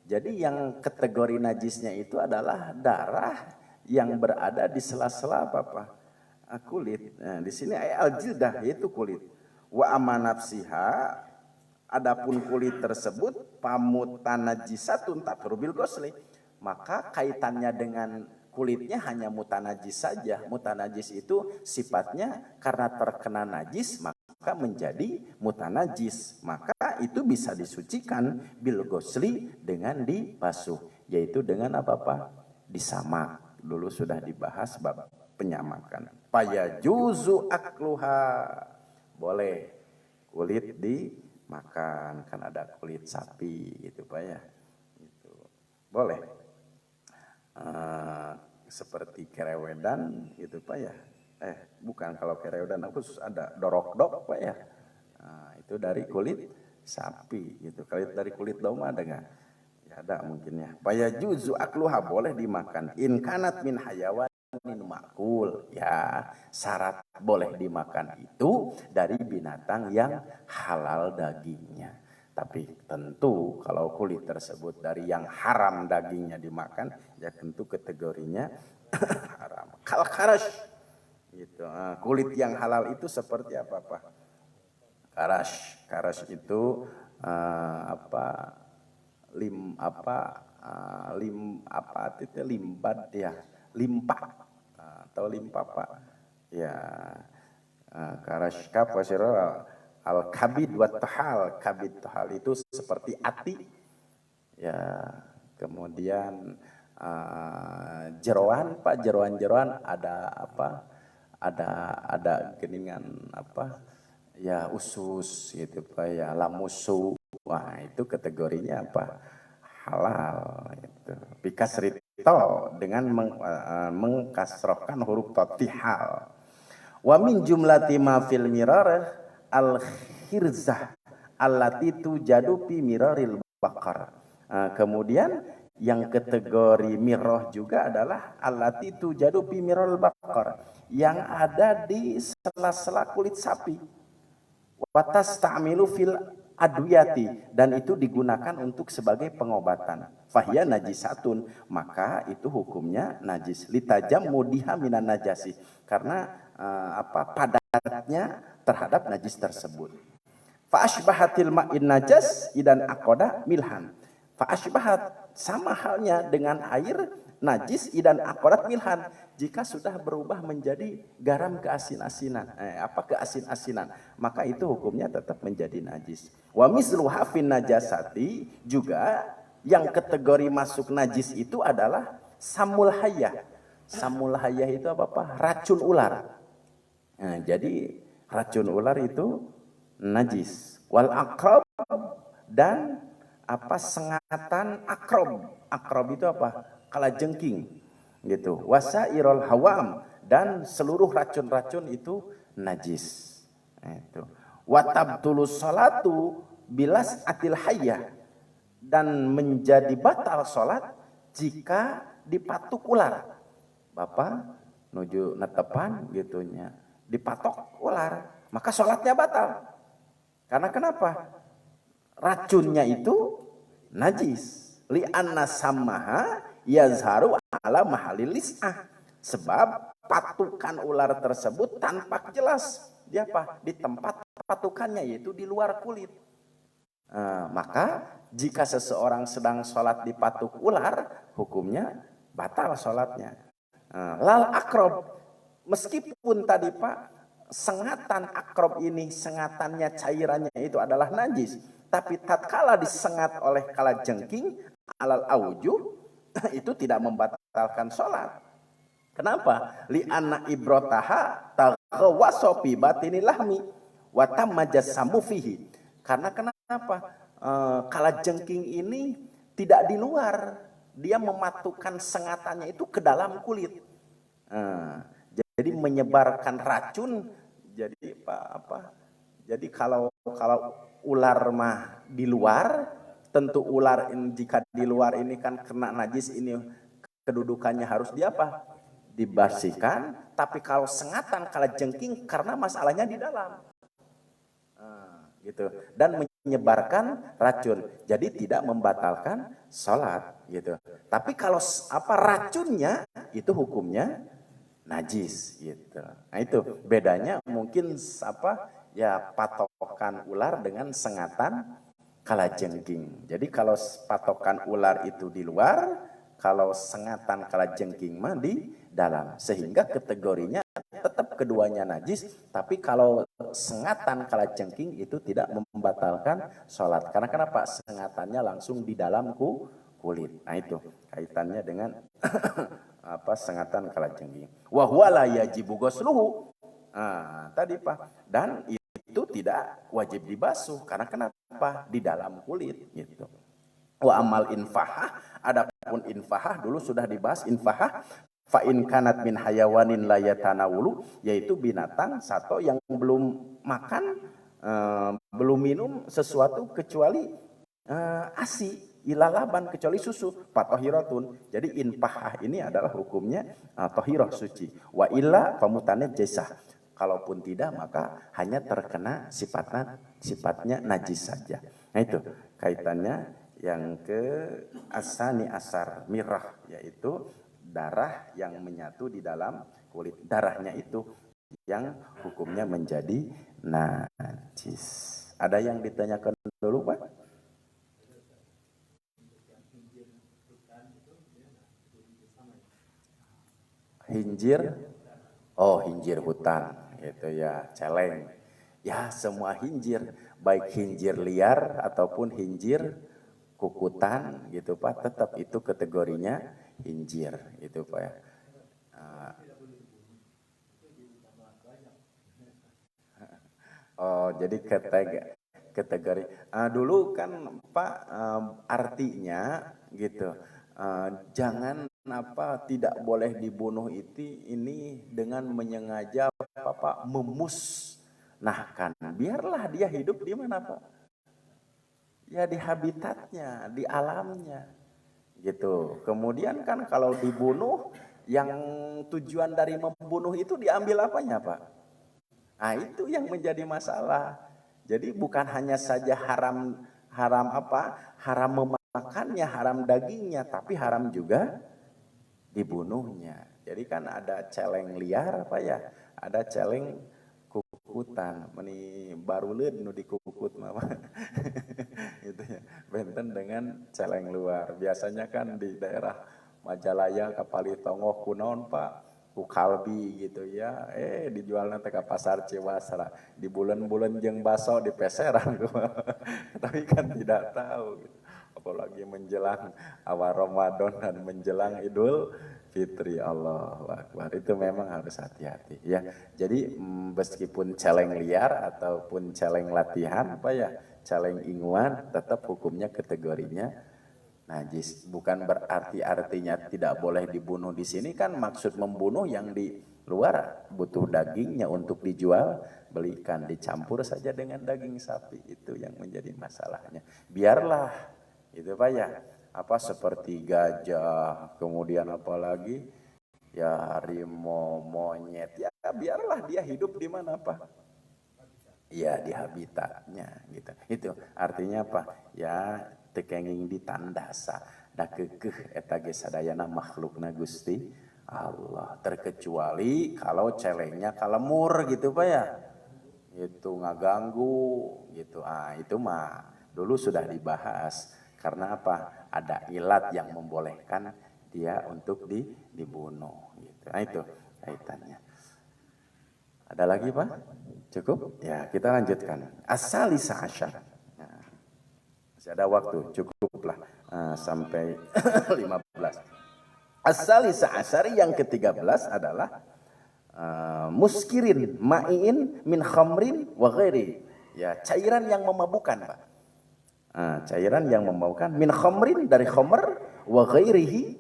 Jadi yang kategori najisnya itu adalah darah yang berada di sela-sela kulit. Nah, di sini al-jildah yaitu kulit. Wa amanafsiha adapun kulit tersebut pamutanajisatun takrubil ghusli. Maka kaitannya dengan kulitnya hanya mutanajis saja. Mutanajis itu sifatnya karena terkena najis maka menjadi mutanajis, maka itu bisa disucikan bil ghusli dengan dibasuh, yaitu dengan apa disamak. Dulu sudah dibahas bab penyamakan. Payajuzu akluha, boleh kulit dimakan, kan ada kulit sapi gitu Pak ya, itu boleh seperti kerewedan gitu Pak ya. Bukan, kalau kerewedan khusus ada dorok-dok Pak ya. Nah, itu dari kulit sapi gitu. Kalau dari kulit domba ada nggak? Ya ada mungkin ya. Payajuzu akluha, boleh dimakan. In kanat min hayawanin makul. Ya, syarat boleh dimakan itu dari binatang yang halal dagingnya. Tapi tentu kalau kulit tersebut dari yang haram dagingnya dimakan, ya tentu kategorinya haram. Kal-kharash gitu. Kulit yang halal itu seperti apa Pak? Karash itu limbad ya, limpa atau limpa Pak ya. Karash kapasira al kabid wa tahal. Kabid tahal itu seperti ati ya. Kemudian jeroan Pak, jeroan ada ada geningan ya, usus gitu Pak ya, lamusu. Wah, itu kategorinya halal gitu. Bikasrito dengan mengkasrohkan huruf totihal. Wa min jumlati ma fil mirar al khirzah allati tujadu fi miraril baqar. Kemudian yang kategori mirroh juga adalah allati tujadu fi miraril baqar, yang ada di sela-sela kulit sapi. Watas ta'milu fil adwiyati, dan itu digunakan untuk sebagai pengobatan. Fahya najisatun, maka itu hukumnya najis. Litajam mudiha minan najasi, karena padatnya terhadap najis tersebut. Fa asbahatil ma'in najas idan aqada milhan. Fa asbahat, sama halnya dengan air najis idan aqarat milhan, jika sudah berubah menjadi garam keasin-asinan, keasin-asinan, maka itu hukumnya tetap menjadi najis. Wa mislu hafin najasati, juga yang kategori masuk najis itu adalah samul hayyah. Samul hayyah itu apa? Racun ular. Nah, jadi racun ular itu najis. Wal akrab, dan sengatan akrob. Akrob itu apa? Kalajengking gitu. Wasairul hawam, dan seluruh racun-racun itu najis. Nah, itu. Watabtulus salatu bilas atil hayyah, dan menjadi batal salat jika dipatuk ular. Bapak nuju netepan gitunya, dipatok ular, maka salatnya batal. Karena kenapa? Racunnya itu najis. Li'anna sammaha yazharu ala mahalil lis'ah. Sebab patukan ular tersebut tampak jelas. Dia apa? Di tempat patukannya, yaitu di luar kulit. Maka jika seseorang sedang sholat dipatuk ular, hukumnya batal sholatnya. Lal akrob, meskipun tadi Pak, sengatan akrob ini, sengatannya, cairannya itu adalah najis, tapi tatkala disengat oleh kalajengking alal aujuh, itu tidak membatalkan sholat. Kenapa? Li'anna ibrotaha taghawasofi batinil lahmi wa tamma jassamu fihi. Karena kenapa? Kalajengking ini tidak di luar, dia mematukan sengatannya itu ke dalam kulit. Jadi menyebarkan racun. Jadi Jadi kalau ular mah di luar, tentu ular ini, jika di luar ini kan kena najis, ini kedudukannya harus dibersihkan. Tapi kalau sengatan kalajengking, karena masalahnya di dalam, gitu, dan menyebarkan racun, jadi tidak membatalkan sholat, gitu. Tapi kalau racunnya itu hukumnya najis, gitu. Nah itu bedanya mungkin patokan ular dengan sengatan kalajengking. Jadi kalau patokan ular itu di luar, kalau sengatan kalajengking mah di dalam, sehingga kategorinya tetap keduanya najis. Tapi kalau sengatan kalajengking itu tidak membatalkan sholat. Karena kenapa? Sengatannya langsung di dalam kulit. Nah itu kaitannya dengan sengatan kalajengking. Wa huwa la yajibu ghusluhu. Tadi Pak, dan itu tidak wajib dibasuh. Karena kenapa? Di dalam kulit, gitu. Wa amal infahah, adapun infahah dulu sudah dibahas. Infahah fa in kanat min hayawanin la yatanawulu, yaitu binatang satu yang belum makan, belum minum sesuatu kecuali ASI, ilalaban, kecuali susu, fatohiratun. Jadi infahah ini adalah hukumnya tohirah, suci. Wa illa famutanat jasah. Kalaupun tidak, maka hanya terkena sifatnya najis saja. Nah itu kaitannya yang ke asani asar mirah, yaitu darah yang menyatu di dalam kulit. Darahnya itu yang hukumnya menjadi najis. Ada yang ditanyakan dulu Pak? Hinjir, hinjir hutan, gitu ya, celeng. Ya semua hinjir, baik hinjir liar ataupun hinjir kukutan, gitu Pak, tetap itu kategorinya hinjir, gitu Pak ya. Jadi kategori. Dulu kan Pak, artinya gitu. Jangan tidak boleh dibunuh ini dengan menyengaja memusnahkan. Biarlah dia hidup di mana Pak? Ya di habitatnya, di alamnya, gitu. Kemudian kan kalau dibunuh, yang tujuan dari membunuh itu diambil apanya Pak? Nah itu yang menjadi masalah. Jadi bukan hanya saja haram memakannya, haram dagingnya, tapi haram juga dibunuhnya. Jadi kan ada celeng liar Pak ya, ada celeng kukutan, meni baruleud nu dikukut mama. Itu ya, benten dengan celeng luar. Biasanya kan di daerah Majalaya kapali tongoh kunaon Pak ku kalbi gitu ya dijualnya teh ka pasar Ciwasra di bulan-bulan jeung baso di peseran tapi kan tidak tahu gitu. Apalagi menjelang awal Ramadan dan menjelang Idul Fitri. Allahu Akbar, itu memang harus hati-hati ya. Jadi meskipun celeng liar ataupun celeng latihan apa ya, celeng inguan, tetap hukumnya kategorinya najis. Bukan berarti artinya tidak boleh dibunuh. Di sini kan maksud membunuh yang di luar butuh dagingnya untuk dijual belikan, dicampur saja dengan daging sapi, itu yang menjadi masalahnya. Biarlah itu Pak ya, apa seperti gajah, kemudian apalagi ya harimau, monyet, ya biarlah dia hidup di mana Pak? Ya di habitatnya gitu. Itu artinya apa? Ya tekenging ditandasa da keukeuh eta ge sadayana makhlukna Gusti Allah, terkecuali kalau celengnya kalemur gitu Pak ya. Itu ngaganggu gitu. Itu mah dulu sudah dibahas. Karena apa? Ada ilat yang membolehkan dia untuk dibunuh gitu. Nah itu kaitannya. Ada lagi Pak? Cukup? Ya, kita lanjutkan. As-salisa asyar. Nah, masih ada waktu, cukuplah sampai 15. As-salisa asyar yang ke-13 adalah muskirin ma'iin min khamrin wa ghairi. Ya, cairan yang memabukkan, Pak. Cairan yang memabukkan min khamrin dari khamr wa ghairihi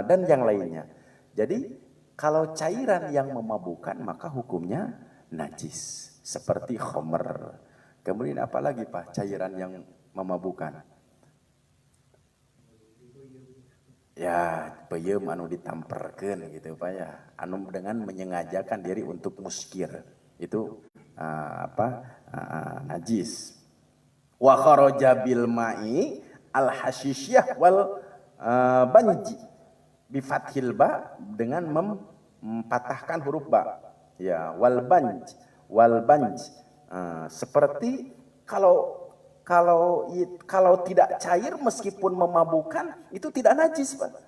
dan yang lainnya. Jadi kalau cairan yang memabukkan maka hukumnya najis seperti khamr. Kemudian apa lagi Pak cairan yang memabukkan? Ya, peuyeum anu ditamperkeun gitu Pak ya. Anu dengan menyengajakan diri untuk muskir. Itu najis. Wa kharaja bil ma'i al hasyisyah wal banji bi fathil ba dengan mempatahkan huruf ba. Ya, wal banj. Seperti kalau tidak cair meskipun memabukkan itu tidak najis, Pak.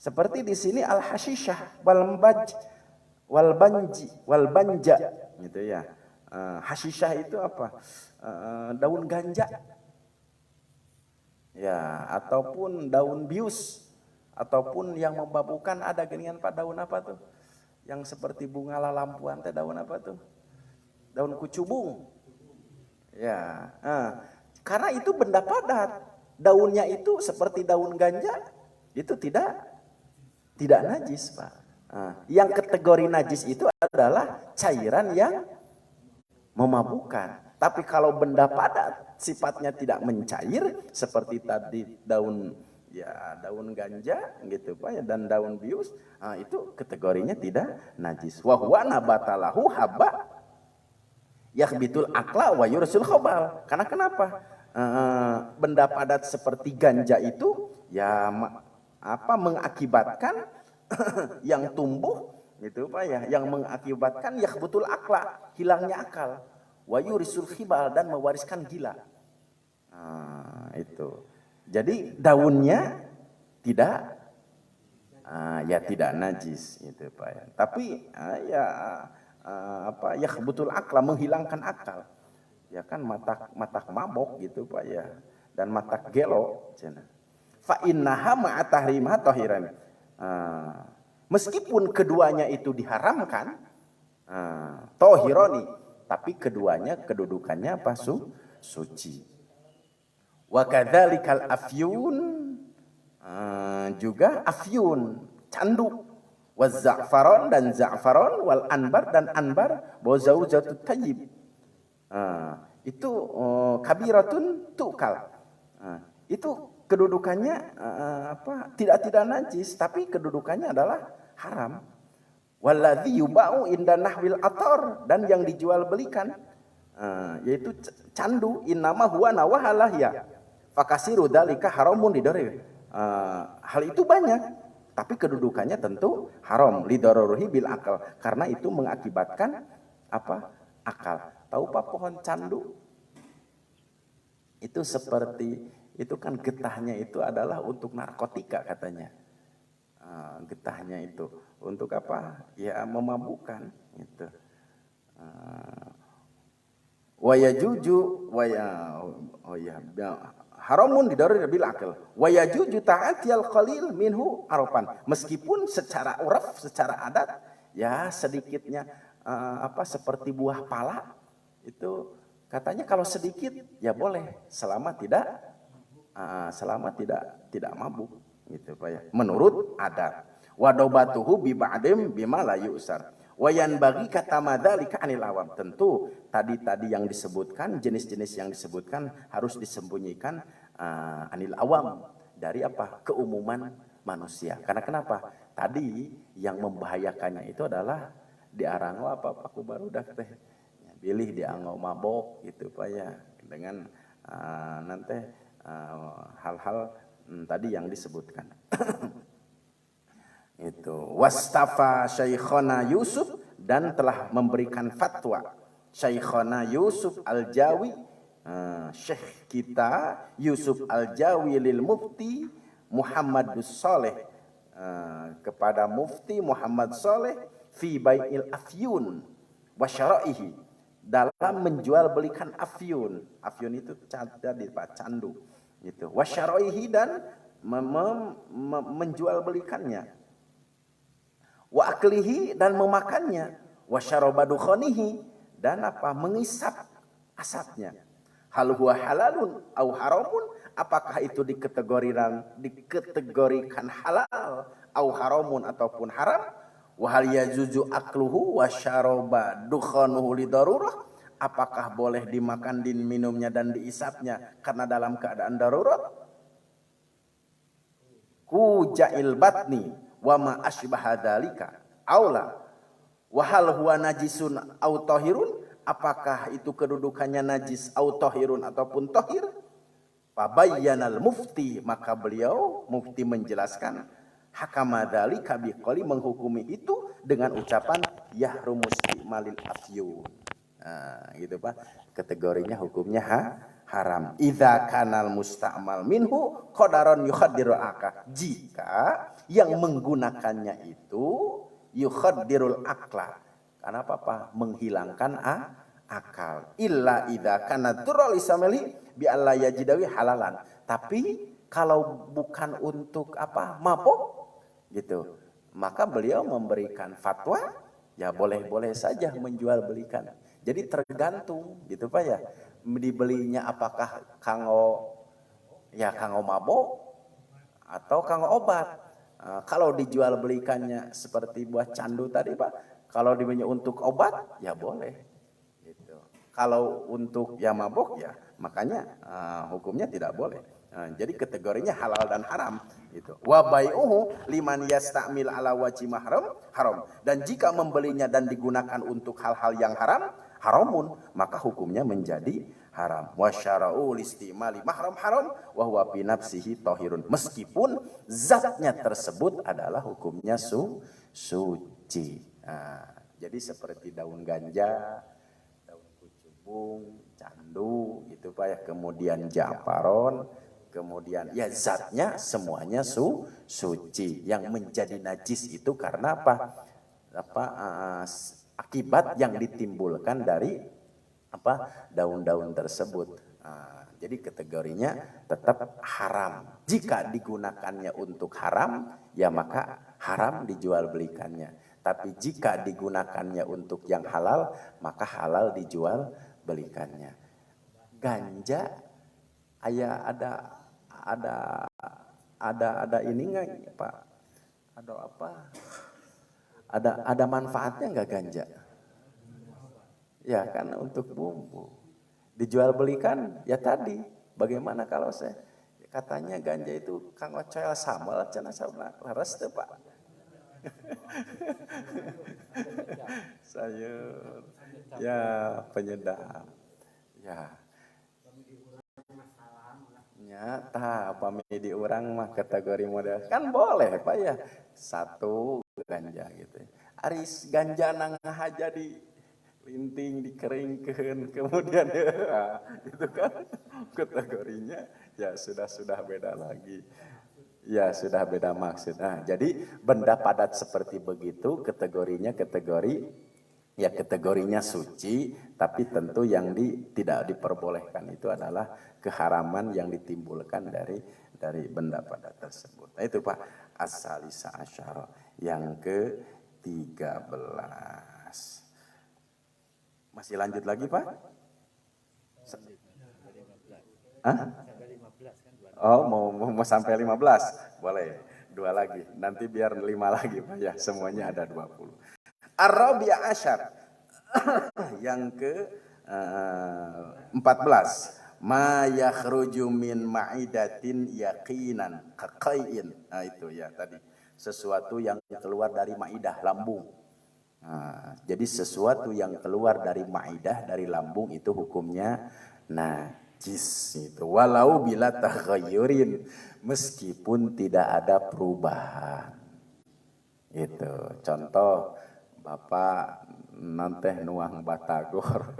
Seperti di sini al hasyisyah wal banja gitu ya. Hasyisyah itu apa? Daun ganja. Ya, ataupun daun bius ataupun yang memabukkan ada geningan Pak daun apa tuh? Yang seperti bunga lalampuan teh daun apa tuh? Daun kucubung. Ya, karena itu benda padat. Daunnya itu seperti daun ganja, itu tidak najis, Pak. Yang kategori najis itu adalah cairan yang memabukkan. Tapi kalau benda padat sifatnya tidak mencair seperti tadi daun ganja gitu Pak ya, dan daun bius, itu kategorinya tidak najis. Wa huwa nabatalahu habba yakhbitul akla wa yursul khabal. Karena kenapa? Benda padat seperti ganja itu ya mengakibatkan yang tumbuh gitu Pak ya, yang mengakibatkan yakhbutul akla, hilangnya akal. Wa yurisul khibal, dan mewariskan gila. Itu. Jadi daunnya tidak tidak najis itu Pak ya. Tapi yakhbutul akla, menghilangkan akal. Ya kan matak mabok gitu Pak ya. Dan matak gelo cenah. Fa innaha ma'a tahrimha tahiran. Meskipun keduanya itu diharamkan, tohironi, tapi keduanya kedudukannya apa? Suci. Wa kadzalikal afyun, juga afyun, candu. Wa za'faron, dan za'faron, wal anbar, dan anbar, wa zaujatut tayyib. Itu kabiratun tukal. Itu kedudukannya tidak najis, tapi kedudukannya adalah haram. Walladzi yuba'u inda nahwil atar, dan yang dijual belikan yaitu candu, innama huwa nawahalah ya fakasiru dzalika haramun lidari. Hal itu banyak, tapi kedudukannya tentu haram lidaruhi bil akal, karena itu mengakibatkan akal. Tahu Pak pohon candu? Itu seperti itu kan getahnya itu adalah untuk narkotika katanya. Getahnya itu untuk apa? Ya memabukkan gitu. Waya juju waya oh ya haramun didaruri bil akal. Waya juju ta'atiyal qalil minhu arafan. Meskipun secara uraf, secara adat ya sedikitnya seperti buah pala itu katanya kalau sedikit ya boleh selama tidak mabuk gitu Pak ya. Menurut adat. Wadobatuhu bi ba'dim bima la yusar. Wayan bagi kata madzalika anil awam. Tentu tadi yang disebutkan, jenis-jenis yang disebutkan harus disembunyikan anil awam dari apa? Keumuman manusia. Karena kenapa? Tadi yang membahayakannya itu adalah diarang apa aku baru dah teh. Pilih dianggo mabok gitu Pak ya. Dengan nanti hal-hal tadi yang disebutkan. Itu wastafa Syekhona Yusuf dan telah memberikan fatwa Syekhona Yusuf Al-Jawi, Syekh kita Yusuf Al-Jawi lil Mufti Muhammad Saleh, kepada Mufti Muhammad Saleh fi bai'il afyun wa syara'ihi, dalam menjual belikan afyun. Afyun itu tadi Pak, candu gitu. Wa syara'ihi dan menjual belikannya. Wa aklihi dan memakannya, wa syaraba dukhanihi dan apa? Mengisap asapnya. Hal huwa halalun au haramun, apakah itu dikategorikan halal au haramun ataupun haram? Wa hal yajuzu akluhu wa syaraba dukhanuhu li darurah, apakah boleh dimakan din minumnya dan diisapnya karena dalam keadaan darurat? Ku ja'il batni wa ma asbaha dzalika aula wa hal huwa najisun au tahirun, apakah itu kedudukannya najis au tahirun ataupun tahir? Fabayyanal mufti, maka beliau mufti menjelaskan hakama dzalika biqali, menghukumi itu dengan ucapan yahrumu istimalil afyun. Gitu Pak, kategorinya hukumnya haram. Idza kanal musta'mal minhu qadaron yukhaddiru akal, jika yang menggunakannya itu yukhaddirul akla, karena apa? Menghilangkan akal. Illa idza kana turul isameli bi alla yajidawi halalan, tapi kalau bukan untuk mabuk gitu, maka beliau memberikan fatwa ya boleh-boleh saja menjual belikan. Jadi tergantung gitu Pak ya, dibelinya apakah kanggo mabok atau kanggo obat. Kalau dijual belikannya seperti buah candu tadi Pak, kalau dibelinya untuk obat ya boleh gitu. Kalau untuk mabok ya makanya hukumnya tidak boleh. Jadi kategorinya halal dan haram gitu. Wa bai'uhu liman yasta'mil ala wajhi mahram haram, dan jika membelinya dan digunakan untuk hal-hal yang haram, haramun, maka hukumnya menjadi haram. Wa syara'u listimali mahram haram wa huwa bi nafsihi tahirun, meskipun zatnya tersebut adalah hukumnya suci. Jadi seperti daun ganja, daun kucubung, candu gitu Pak ya, kemudian japaron, kemudian ya zatnya semuanya suci. Yang menjadi najis itu karena akibat yang ditimbulkan dari daun-daun tersebut. Jadi kategorinya tetap haram. Jika digunakannya untuk haram, ya maka haram dijual belikannya. Tapi jika digunakannya untuk yang halal, maka halal dijual belikannya. Ganja ada ini enggak Pak? Ada apa? Ada manfaatnya enggak ganja? Ya kan untuk bumbu. Dijual belikan ya tadi. Bagaimana kalau saya katanya ganja itu kanggo coel sambal cenah sabna leres teu Pak? Sayur. Ya penyedap. Ya. Nyata pami di urang mah kategori model kan boleh Pak ya. Satu ganja gitu. Aris ganja nang haja linting dikeringkeun kemudian ya, itu kan kategorinya ya sudah beda lagi. Ya sudah beda maksud. Nah, jadi benda padat seperti begitu kategorinya kategorinya suci, tapi tentu yang tidak diperbolehkan itu adalah keharaman yang ditimbulkan dari benda padat tersebut. Nah, itu Pak as-salisa asyara yang ke-13. Masih lanjut lagi Pak? Hah? Oh, mau sampai 15? Boleh. 2 lagi. Nanti biar 5 lagi Pak ya. Semuanya ada 20. Ar-Rabi'a asyar. Yang ke-14. Ma yakhruju min ma'idatin yaqinan kaqai'in. Nah, itu ya tadi. Sesuatu yang keluar dari maidah, lambung. Nah, jadi sesuatu yang keluar dari maidah, dari lambung itu hukumnya najis itu. Walau bila taghayyurin, meskipun tidak ada perubahan. Itu contoh Bapak nanti nuang batagor,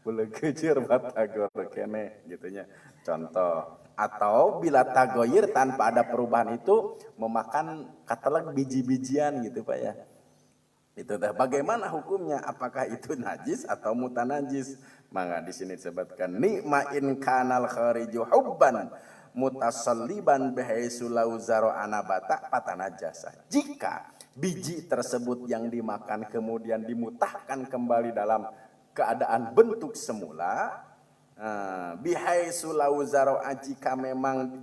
boleh kejar batagor kene gitunya. Contoh. Atau bila tagoyir tanpa ada perubahan itu memakan katalah biji-bijian gitu Pak ya. Itu dah bagaimana hukumnya? Apakah itu najis atau mutanajis? Maka di sini disebutkan ni'main kanal khariju hubban mutasalliban bihaitsu lau zaro anabata patanajasa. Jika biji tersebut yang dimakan kemudian dimutahkan kembali dalam keadaan bentuk semula, bihaitsu lau zaro jika memang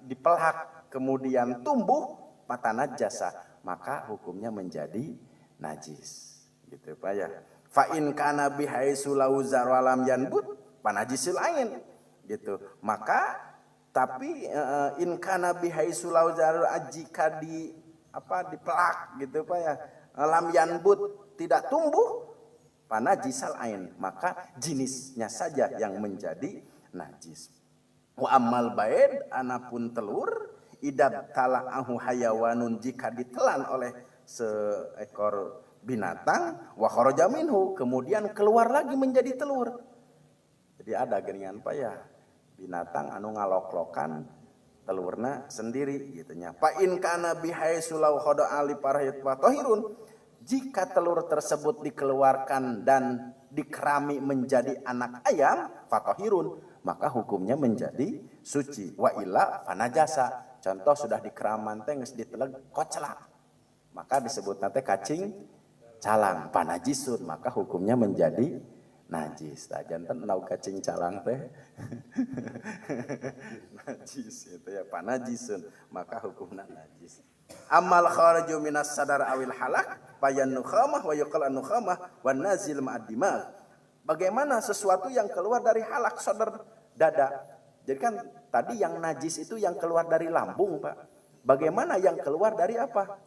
dipelak kemudian tumbuh patanat jasa, maka hukumnya menjadi najis. Gitu Pak ya. Fa in kana bihaitsu lau zaro lam yanbut panajisul ain. Gitu. Maka tapi in kana bihaitsu lau zaro jika dipelak gitu Pak ya. Lam yanbut tidak tumbuh panajisal ain, maka jenisnya saja yang menjadi najis. Wa ammal baid anapun telur idab tala'ahu hayawanun jika ditelan oleh seekor binatang wa kharaja minhu kemudian keluar lagi menjadi telur. Jadi ada geuningan Pak ya, binatang anu ngalok-lokan telurna sendiri gitu nya. Fa in kana bihaitsu law khada ali parahit wa tahirun, jika telur tersebut dikeluarkan dan dikerami menjadi anak ayam fatahirun, maka hukumnya menjadi suci. Wa illa fanajasa. Contoh sudah dikeraman teh geus diteleg koclak, maka disebut nanti cacing calang panajisun, maka hukumnya menjadi najis. Tah janten nau cacing calang teh najis itu ya panajisun, maka hukumnya najis. Amal kharaju minas sadar awil halak bayan nukhamah wa yuqal nukhamah wan nazil ma'ad. Bagaimana sesuatu yang keluar dari halak sadar dada? Jadi kan tadi yang najis itu yang keluar dari lambung Pak. Bagaimana yang keluar dari apa?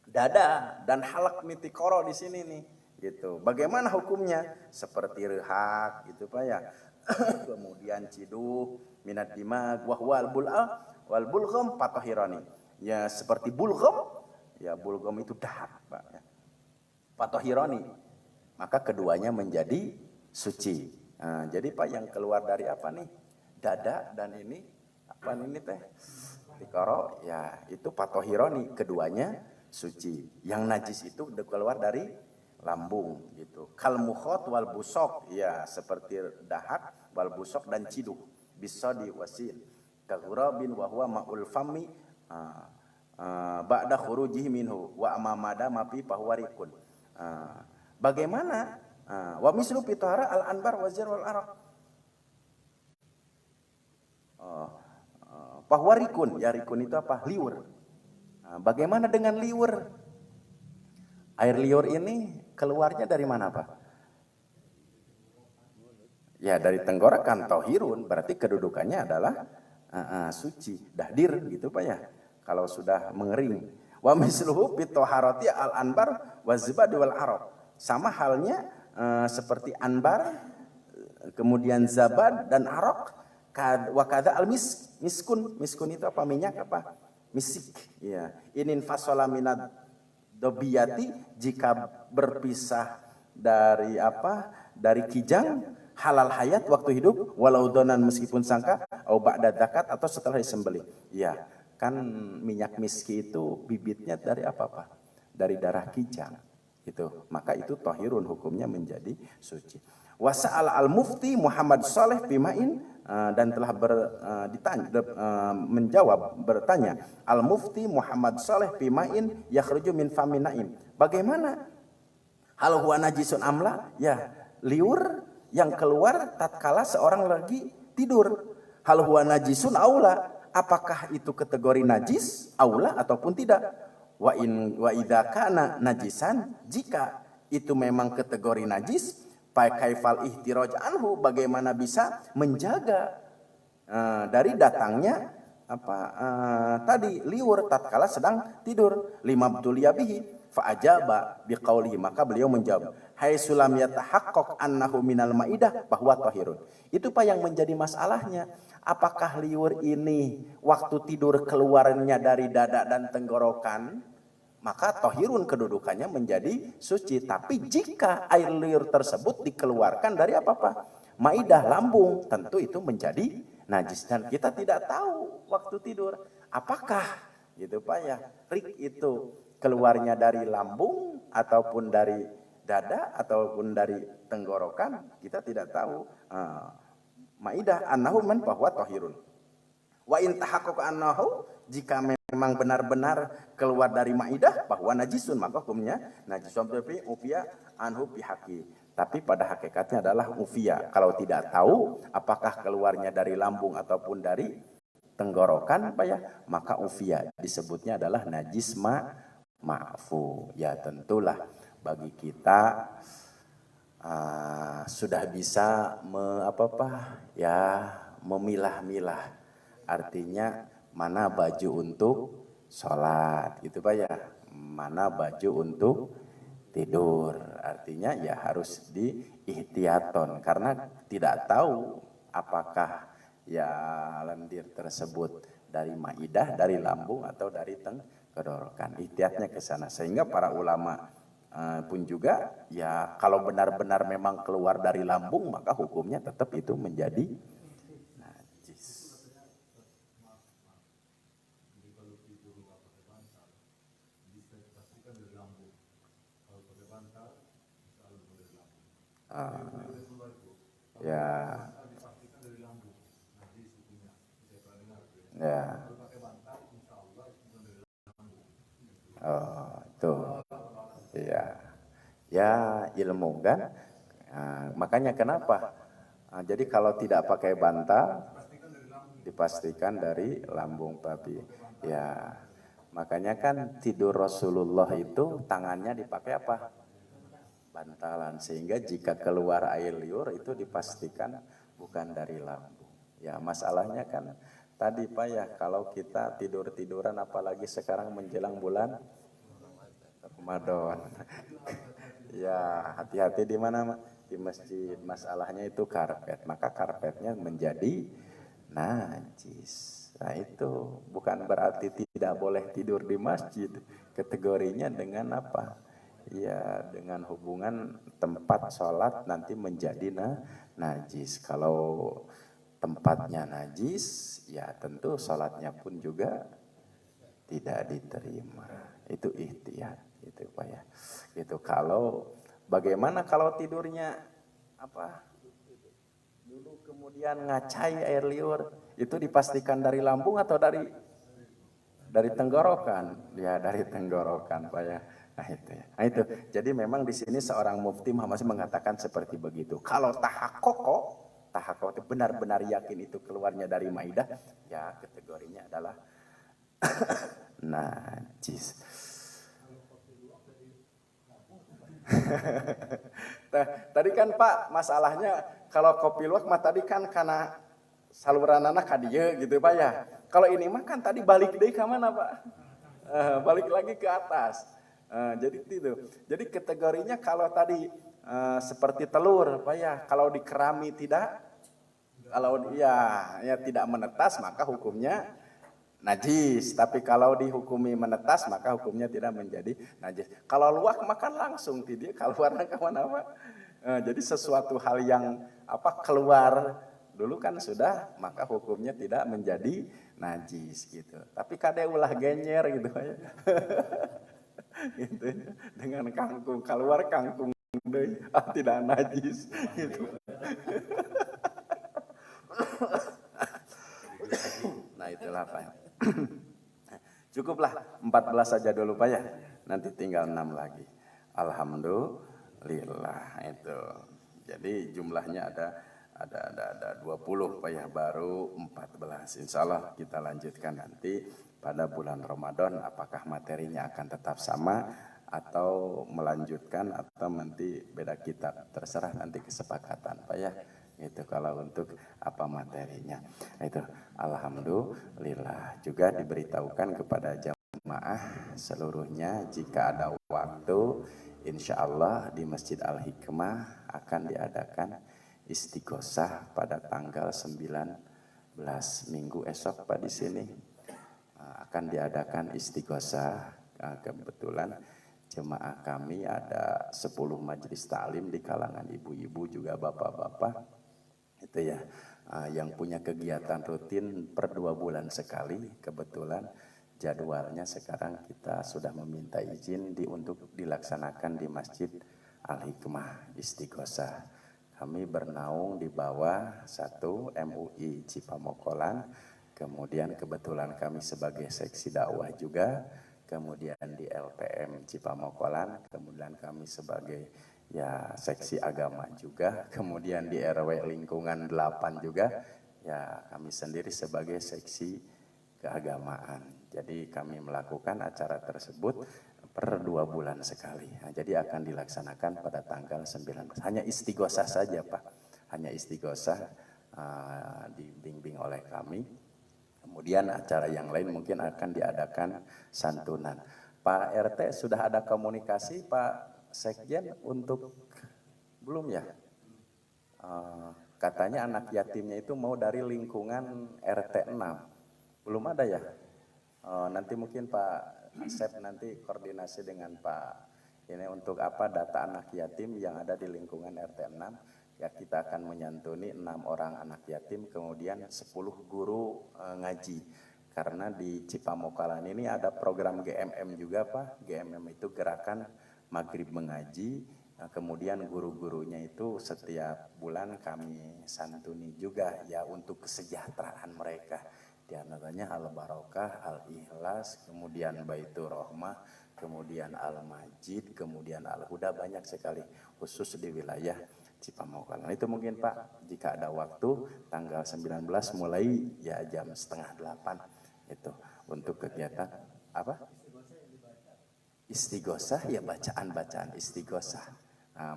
Dada dan halak mitikoro di sini nih. Gitu. Bagaimana hukumnya? Seperti rehak gitu Pak ya. Kemudian ciduh minad dimag wal bulgham patahirani. Ya seperti bulgham, ya bulgham itu dahak Pak ya. Patahirani. Maka keduanya menjadi suci. Nah, jadi Pak yang keluar dari apa nih? Dada dan ini apa ini teh tikoro ya itu patohironi, keduanya suci. Yang najis itu keluar dari lambung gitu. Kal mukhot wal busok ya seperti dahak wal busok dan ciduk bisa diwasil kagurabin wa huwa ma'ul fami ba'da khurujihi minhu wa amamada mapi pahwarikun. Bagaimana wa mislu pitahara al anbar wazir wal araq pahwarikun, ya rikun itu apa? Liur. Nah, bagaimana dengan liur? Air liur ini keluarnya dari mana Pak? Ya dari tenggorokan tohirun, berarti kedudukannya adalah suci, dahdir gitu Pak ya. Kalau sudah mengering. Wa misluhu bitoharati al anbar wazibad wal arab. Sama halnya seperti anbar, kemudian zabad dan arok. Wakada al miskun itu apa minyak apa misik, ya. Inin fasola minad dobiyati, jika berpisah dari apa? Dari kijang, halal hayat waktu hidup, walau donan meskipun sangka, au ba'da zakat atau setelah disembelih. Ya, kan minyak miski itu bibitnya dari apa? Dari darah kijang. Gitu. Maka itu tahirun, hukumnya menjadi suci. Wasa'al al-mufti Muhammad Saleh Bimain, dan telah bertanya al-mufti Muhammad Saleh Bimain yakhruju min famin naim. Bagaimana? Hal huwa najisun amla? Ya, liur yang keluar tatkala seorang lagi tidur. Hal huwa najisun aula? Apakah itu kategori najis aula ataupun tidak? Wa idza kana najisan, jika itu memang kategori najis, kaifal ihtiraj anhu, bagaimana bisa menjaga dari datangnya tadi liur tatkala sedang tidur. Lima btuliya bihi fa ajaba biqaulihi, maka beliau menjawab, hai sulam yatahaqqaq annahu minal maidah bahwa tahirun. Itu Pak yang menjadi masalahnya. Apakah liur ini waktu tidur keluarnya dari dada dan tenggorokan, maka tahirun kedudukannya menjadi suci. Tapi jika air liur tersebut dikeluarkan dari apa? Maidah, lambung, tentu itu menjadi najis. Dan kita tidak tahu waktu tidur apakah gitu Pak ya, rik itu keluarnya dari lambung ataupun dari dada ataupun dari tenggorokan, kita tidak tahu. Maidah annahu man bahwa tahirun. Wa in tahaqqaqa annahu, jika memang benar-benar keluar dari maidah bahwa najisun, maka hukumnya najis. Tapi ufia anhu bihaqi, tapi pada hakikatnya adalah ufia. Kalau tidak tahu apakah keluarnya dari lambung ataupun dari tenggorokan Pak ya, maka ufia disebutnya adalah najis ma'fu. Ya tentulah bagi kita sudah bisa memilah-milah, artinya mana baju untuk sholat gitu Pak ya, mana baju untuk tidur, artinya ya harus diihtiaton karena tidak tahu apakah ya lendir tersebut dari maidah, dari lambung atau dari tenggorokan. Ihtiatnya ke sana, sehingga para ulama pun juga ya kalau benar-benar memang keluar dari lambung, maka hukumnya tetap itu menjadi najis. Ya, ya, itu. Ya ilmu kan, makanya kenapa? Jadi kalau tidak pakai bantal, dipastikan dari lambung babi. Ya, makanya kan tidur Rasulullah itu tangannya dipakai apa? Bantalan, sehingga jika keluar air liur itu dipastikan bukan dari lambung. Ya masalahnya kan tadi Pak ya, kalau kita tidur-tiduran apalagi sekarang menjelang bulan Ramadan. Ya hati-hati di mana di masjid, masalahnya itu karpet, maka karpetnya menjadi najis. Nah itu bukan berarti tidak boleh tidur di masjid, kategorinya dengan apa? Ya dengan hubungan tempat sholat nanti menjadi najis. Kalau tempatnya najis, ya tentu sholatnya pun juga tidak diterima. Itu ihtiyat, itu Pak ya. Itu kalau bagaimana kalau tidurnya dulu kemudian ngacai air liur, itu dipastikan dari lambung atau dari tenggorokan? Ya dari tenggorokan Pak ya. Nah itu. Jadi memang di sini seorang mufti Muhammad mengatakan seperti begitu. Kalau tahakkoko itu benar-benar yakin itu keluarnya dari maidah, ya kategorinya adalah najis. Tadi kan Pak masalahnya kalau kopi luwak mah tadi kan karena saluranana ka dieu gitu Pak ya. Kalau ini mah kan tadi balik deui ka mana Pak? Balik lagi ke atas. Jadi itu. Jadi kategorinya kalau tadi seperti telur Pak ya, kalau dikerami tidak, kalau ya tidak menetas maka hukumnya najis. Tapi kalau dihukumi menetas maka hukumnya tidak menjadi najis. Kalau luwak makan langsung tidak keluar ke mana Pak. Jadi sesuatu hal yang keluar dulu kan sudah, maka hukumnya tidak menjadi najis gitu. Tapi kade ulah genyer gitu ya. Gitu. Dengan kangkung keluar kangkung deui tidak najis gitu. Nah itulah Pak. Cukuplah 14 saja dulu Pak ya. Nanti tinggal 6 lagi. Alhamdulillah itu. Jadi jumlahnya ada 20 Pak ya, baru 14. Insya Allah kita lanjutkan nanti pada bulan Ramadan, apakah materinya akan tetap sama atau melanjutkan atau nanti beda kitab, terserah nanti kesepakatan Pak ya. Itu kalau untuk materinya. Itu alhamdulillah juga diberitahukan kepada jamaah seluruhnya jika ada waktu insya Allah di Masjid Al-Hikmah akan diadakan istighosah pada tanggal 19 minggu esok Pak di sini akan diadakan istighosah. Kebetulan jemaah kami ada 10 majelis taklim di kalangan ibu-ibu juga bapak-bapak itu ya, yang punya kegiatan rutin per 2 bulan sekali. Kebetulan jadwalnya sekarang kita sudah meminta izin untuk dilaksanakan di Masjid Al-Hikmah istighosah. Kami bernaung di bawah 1 MUI Cipamokolan, kemudian kebetulan kami sebagai seksi dakwah juga, kemudian di LPM Cipamokolan, kemudian kami sebagai seksi agama juga, kemudian di RW lingkungan 8 juga, kami sendiri sebagai seksi keagamaan. Jadi kami melakukan acara tersebut per 2 bulan sekali. Jadi akan dilaksanakan pada tanggal 19. Hanya istighosah saja Pak, hanya istighosah dibimbing oleh kami. Kemudian acara yang lain mungkin akan diadakan santunan. Pak RT sudah ada komunikasi Pak Sekjen untuk belum ya? Katanya anak yatimnya itu mau dari lingkungan RT 6. Belum ada ya? Nanti mungkin Pak Asep nanti koordinasi dengan Pak ini untuk data anak yatim yang ada di lingkungan RT 6. Ya kita akan menyantuni 6 orang anak yatim, kemudian 10 guru ngaji. Karena di Cipamokalan ini ada program GMM juga Pak. GMM itu gerakan Maghrib mengaji, kemudian guru-gurunya itu setiap bulan kami santuni juga ya untuk kesejahteraan mereka. Di antaranya Al-Barokah, Al-Ikhlas, kemudian Baitur Rahmah, kemudian Al-Majid, kemudian Al-Huda, banyak sekali khusus di wilayah Cipamokalan. Itu mungkin Pak jika ada waktu tanggal 19 mulai ya jam 7:30 itu untuk kegiatan istighosah ya, bacaan-bacaan istighosah.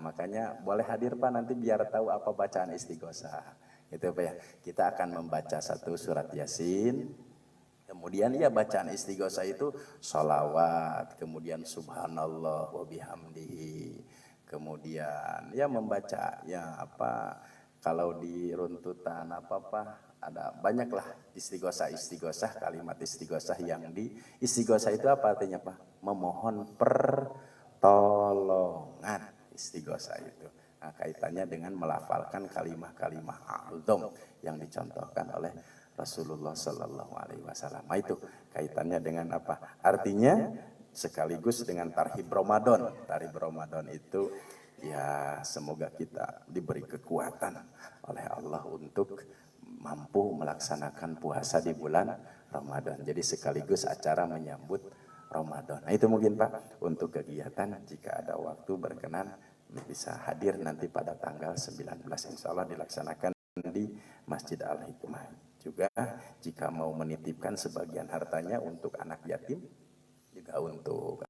Makanya boleh hadir Pak nanti biar tahu apa bacaan istighosah. Itu Pak ya. Kita akan membaca 1 surat Yasin. Kemudian ya bacaan istighosah itu sholawat, kemudian subhanallah wa bihamdihi. Kemudian ya membaca ya kalau di runtutan ada banyaklah istighosah, kalimat istighosah yang istighosah itu apa artinya Pak? Memohon pertolongan, istighosah itu. Nah, kaitannya dengan melafalkan kalimah-kalimah a'dzam yang dicontohkan oleh Rasulullah Sallallahu Alaihi Wasallam. Itu kaitannya dengan apa? Artinya sekaligus dengan tarhib Ramadan. Tarhib Ramadan itu ya semoga kita diberi kekuatan oleh Allah untuk mampu melaksanakan puasa di bulan Ramadan. Jadi sekaligus acara menyambut Ramadan. Nah itu mungkin Pak untuk kegiatan, jika ada waktu berkenan bisa hadir nanti pada tanggal 19 insya Allah dilaksanakan di Masjid Al-Hikmah. Juga jika mau menitipkan sebagian hartanya untuk anak yatim, juga untuk